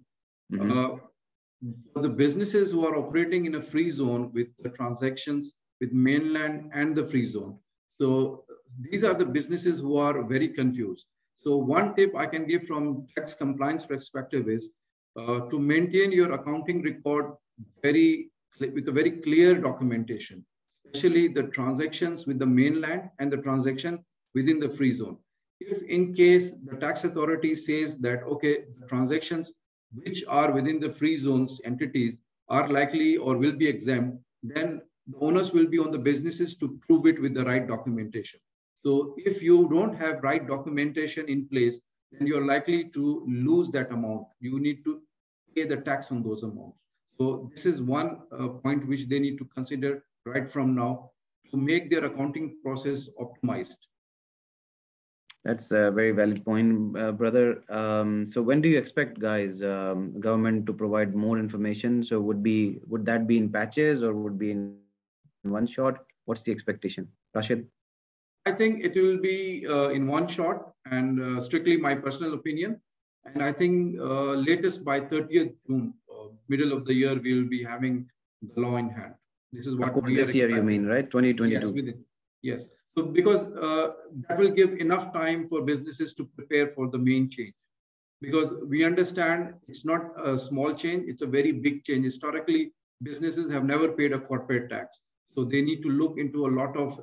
For the businesses who are operating in a free zone with the transactions with mainland and the free zone, so these are the businesses who are very confused. So one tip I can give from tax compliance perspective is to maintain your accounting record with a very clear documentation, especially the transactions with the mainland and the transaction within the free zone. If in case the tax authority says that, okay, the transactions which are within the free zones entities are likely or will be exempt, then the onus will be on the businesses to prove it with the right documentation. So if you don't have right documentation in place, then you're likely to lose that amount. You need to pay the tax on those amounts. So this is one point which they need to consider right from now to make their accounting process optimized. That's a very valid point, brother. So when do you expect, guys, government to provide more information? So would that be in patches or would be in one shot? What's the expectation? Rashid? I think it will be in one shot, and strictly my personal opinion. And I think latest by 30th June, middle of the year, we will be having the law in hand. This is what we are this year, you mean, right? 2022. Yes, yes. So because that will give enough time for businesses to prepare for the main change. Because we understand it's not a small change, it's a very big change. Historically, businesses have never paid a corporate tax. So they need to look into a lot of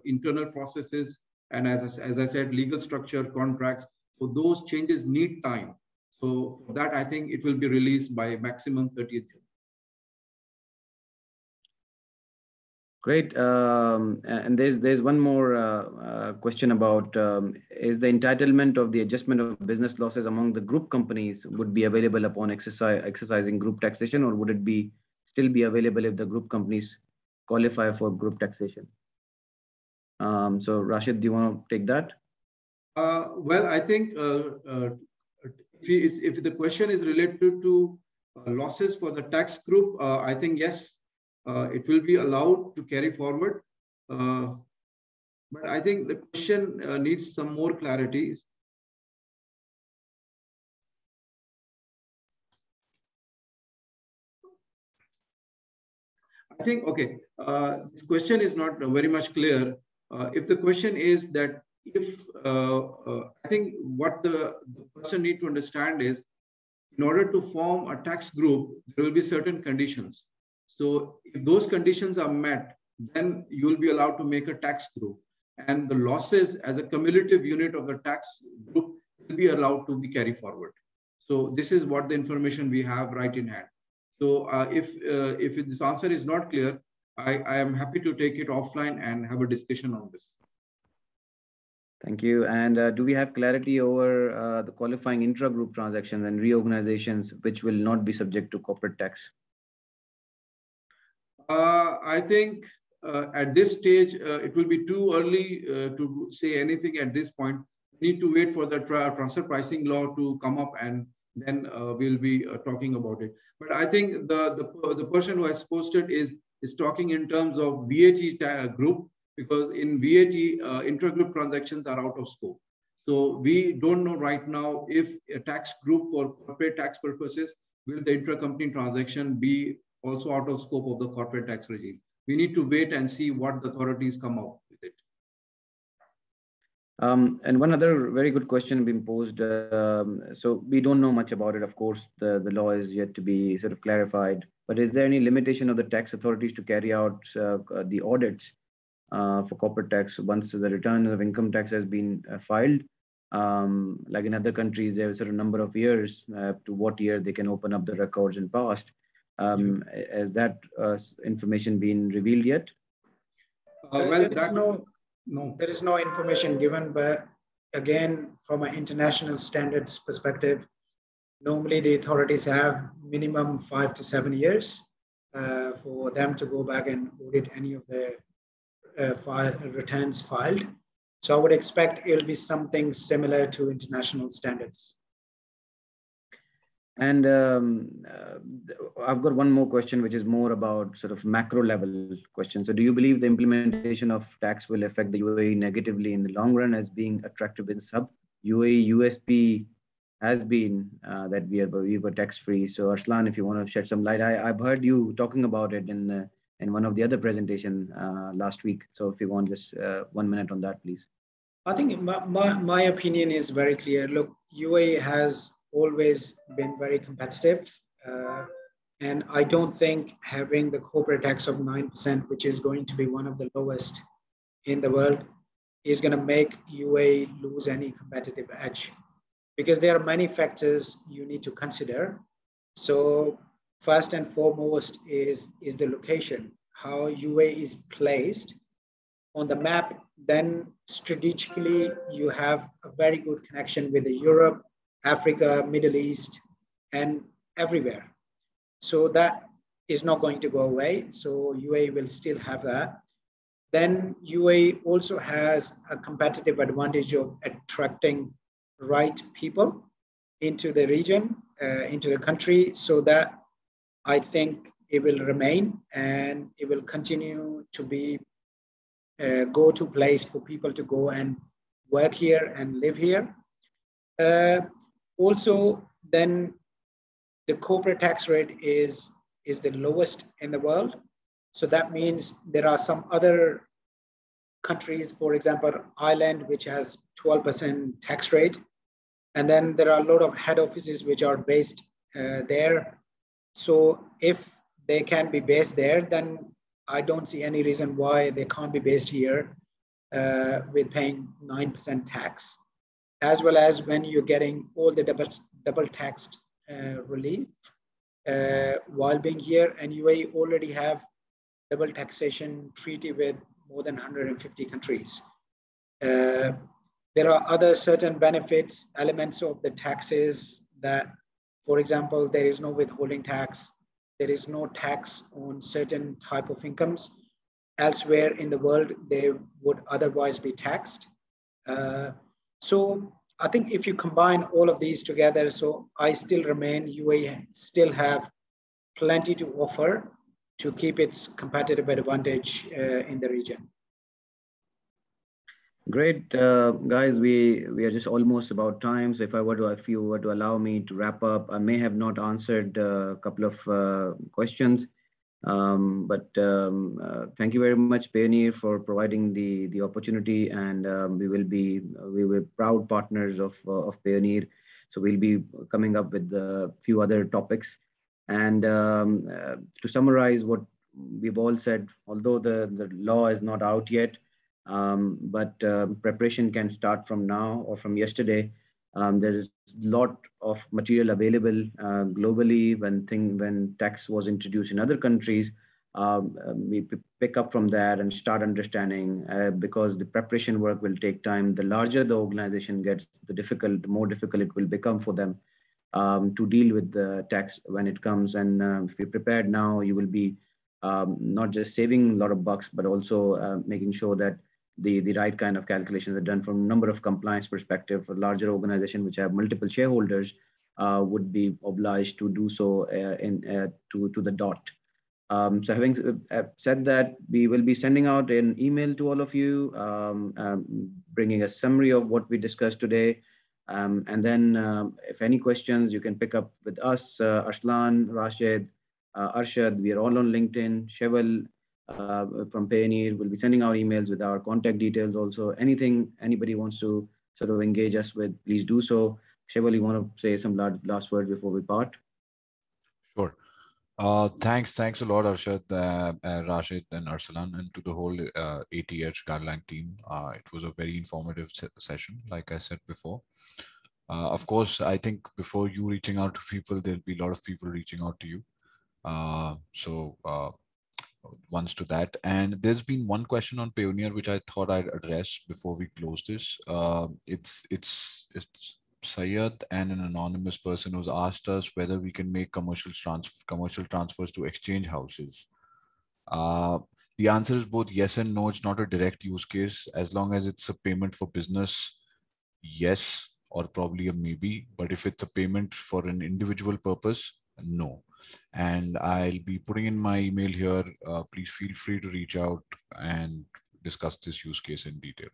internal processes. And as I said, legal structure, contracts. So those changes need time. So for that, I think it will be released by maximum 30th June. Great. And there's one more question about is the entitlement of the adjustment of business losses among the group companies would be available upon exercising group taxation, or would it still be available if the group companies qualify for group taxation? So Rashid, do you want to take that? Well, I think if the question is related to losses for the tax group, I think yes, it will be allowed to carry forward. But I think the question needs some more clarity. I think, okay, this question is not very much clear. If the question is that I think what the person need to understand is, in order to form a tax group, there will be certain conditions. So if those conditions are met, then you will be allowed to make a tax group. And the losses as a cumulative unit of the tax group will be allowed to be carried forward. So this is what the information we have right in hand. So if this answer is not clear, I am happy to take it offline and have a discussion on this. Thank you. And do we have clarity over the qualifying intra-group transactions and reorganizations which will not be subject to corporate tax? I think at this stage, it will be too early to say anything at this point. We need to wait for the transfer pricing law to come up, and then we'll be talking about it. But I think the person who has posted is talking in terms of VAT group, because in VAT, intra-group transactions are out of scope. So we don't know right now if a tax group for corporate tax purposes, will the intra-company transaction be also out of scope of the corporate tax regime. We need to wait and see what the authorities come out with it. And one other very good question being posed. So we don't know much about it. Of course, the law is yet to be sort of clarified. But is there any limitation of the tax authorities to carry out the audits for corporate tax once the return of income tax has been filed? Like in other countries, there's a certain number of years to what year they can open up the records in past. Has that information been revealed yet? There is no information given, but again, from an international standards perspective, normally the authorities have minimum 5 to 7 years for them to go back and audit any of the returns filed. So I would expect it'll be something similar to international standards. And I've got one more question, which is more about sort of macro level question. So do you believe the implementation of tax will affect the UAE negatively in the long run as being attractive business hub? UAE USP has been that we were tax free. So Arslan, if you want to shed some light, I've heard you talking about it in one of the other presentation last week. So if you want just 1 minute on that, please. I think my opinion is very clear. Look, UAE has always been very competitive. And I don't think having the corporate tax of 9%, which is going to be one of the lowest in the world, is going to make UAE lose any competitive edge. Because there are many factors you need to consider. So first and foremost is the location, how UAE is placed on the map. Then strategically, you have a very good connection with Europe, Africa, Middle East, and everywhere. So that is not going to go away. So UAE will still have that. Then UAE also has a competitive advantage of attracting right people into the region, into the country, so that I think it will remain and it will continue to be a go-to place for people to go and work here and live here. Also, then the corporate tax rate is the lowest in the world. So that means there are some other countries, for example, Ireland, which has 12% tax rate. And then there are a lot of head offices which are based there. So if they can be based there, then I don't see any reason why they can't be based here with paying 9% tax, as well as when you're getting all the double taxed relief while being here. And UAE already have double taxation treaty with more than 150 countries. There are other certain benefits, elements of the taxes that, for example, there is no withholding tax. There is no tax on certain type of incomes. Elsewhere in the world, they would otherwise be taxed. So I think if you combine all of these together, so I still remain, UAE still have plenty to offer to keep its competitive advantage in the region. Great, guys. We are just almost about time. So if you were to allow me to wrap up, I may have not answered a couple of questions, but thank you very much, Payoneer, for providing the opportunity. And we were proud partners of Payoneer. So we'll be coming up with a few other topics. And to summarize what we've all said, although the law is not out yet, but preparation can start from now or from yesterday. There is a lot of material available globally when tax was introduced in other countries. We pick up from that and start understanding because the preparation work will take time. The larger the organization gets, the more difficult it will become for them to deal with the tax when it comes. And if you're prepared now, you will be not just saving a lot of bucks, but also making sure that the right kind of calculations are done from a number of compliance perspective. For larger organizations which have multiple shareholders would be obliged to do so to the dot. So having said that, we will be sending out an email to all of you, bringing a summary of what we discussed today. And then if any questions, you can pick up with us, Arslan, Rashid, Arshad. We are all on LinkedIn. Sheval, from Payoneer. We'll be sending out emails with our contact details also. Anything anybody wants to sort of engage us with, please do so. Shaival, you want to say some last words before we part? Sure. Thanks a lot, Arshad, Rashid, and Arsalan, and to the whole ATH Gadlang team. It was a very informative session, like I said before. Of course, I think before you reaching out to people, there'll be a lot of people reaching out to you. Once to that. And there's been one question on Payoneer which I thought I'd address before we close this. It's Sayed and an anonymous person who's asked us whether we can make commercial transfers to exchange houses. The answer is both yes and no. It's not a direct use case. As long as it's a payment for business, yes, or probably a maybe. But if it's a payment for an individual purpose, no. And I'll be putting in my email here. Please feel free to reach out and discuss this use case in detail.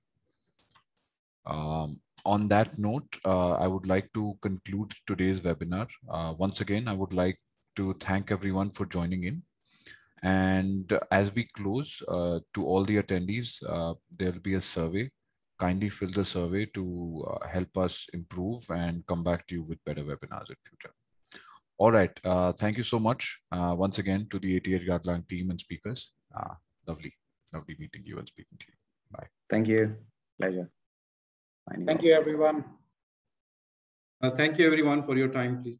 On that note, I would like to conclude today's webinar. Once again, I would like to thank everyone for joining in. And as we close, to all the attendees, there will be a survey. Kindly fill the survey to help us improve and come back to you with better webinars in future. All right. Thank you so much once again to the ATH Gadlang team and speakers. Lovely meeting you and speaking to you. Bye. Thank you. Pleasure. Thank you, everyone. Thank you, everyone, for your time, please.